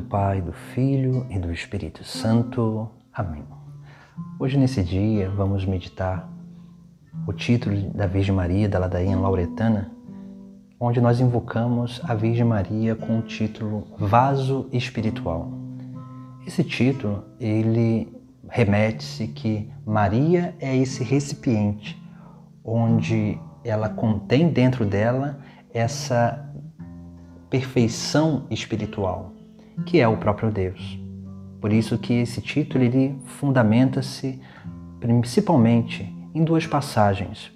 Pai, do Filho e do Espírito Santo. Amém. Hoje, nesse dia, vamos meditar o título da Virgem Maria, da ladainha lauretana, onde nós invocamos a Virgem Maria com o título Vaso Espiritual. Esse título, ele remete-se que Maria é esse recipiente, onde ela contém dentro dela essa perfeição espiritual, que é o próprio Deus. Por isso que esse título ele fundamenta-se principalmente em duas passagens.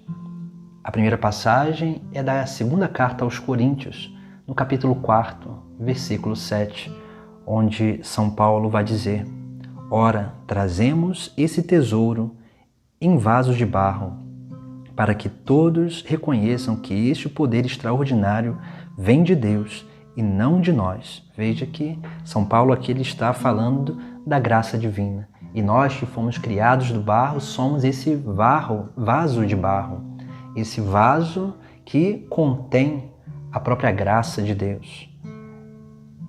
A primeira passagem é da segunda carta aos Coríntios, no capítulo 4, versículo 7, onde São Paulo vai dizer: Ora, trazemos esse tesouro em vasos de barro, para que todos reconheçam que este poder extraordinário vem de Deus e não de nós. Veja que São Paulo aqui ele está falando da graça divina. E nós que fomos criados do barro somos esse vaso de barro, esse vaso que contém a própria graça de Deus.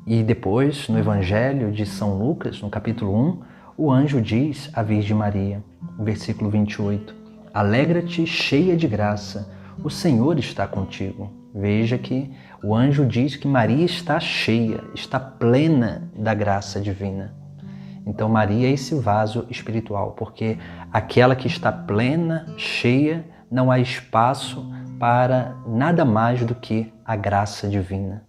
E depois, no Evangelho de São Lucas, no capítulo 1, o anjo diz à Virgem Maria, no versículo 28, Alegra-te, cheia de graça, o Senhor está contigo. Veja que o anjo diz que Maria está cheia, está plena da graça divina. Então Maria é esse vaso espiritual, porque aquela que está plena, cheia, não há espaço para nada mais do que a graça divina.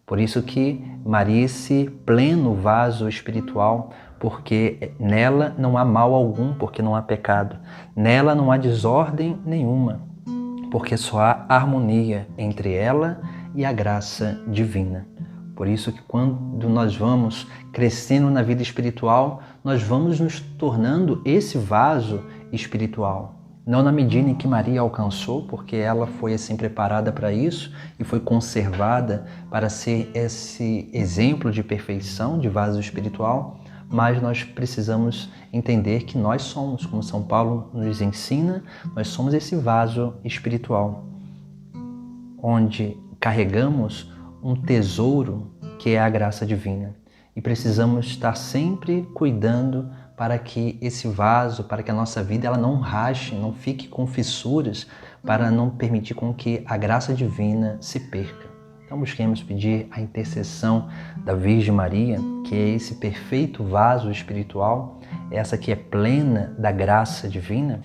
Por isso que Maria é esse pleno vaso espiritual, porque nela não há mal algum, porque não há pecado. Nela não há desordem nenhuma, porque só há harmonia entre ela e a graça divina. Por isso que quando nós vamos crescendo na vida espiritual, nós vamos nos tornando esse vaso espiritual. Não na medida em que Maria alcançou, porque ela foi assim preparada para isso e foi conservada para ser esse exemplo de perfeição, de vaso espiritual, mas nós precisamos entender que nós somos, como São Paulo nos ensina, nós somos esse vaso espiritual, onde carregamos um tesouro que é a graça divina. E precisamos estar sempre cuidando para que esse vaso, para que a nossa vida ela não rache, não fique com fissuras, para não permitir com que a graça divina se perca. Então busquemos pedir a intercessão da Virgem Maria, que é esse perfeito vaso espiritual, essa que é plena da graça divina,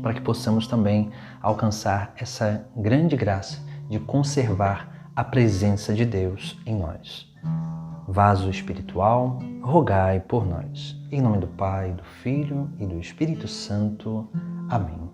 para que possamos também alcançar essa grande graça de conservar a presença de Deus em nós. Vaso espiritual, rogai por nós. Em nome do Pai, do Filho e do Espírito Santo. Amém.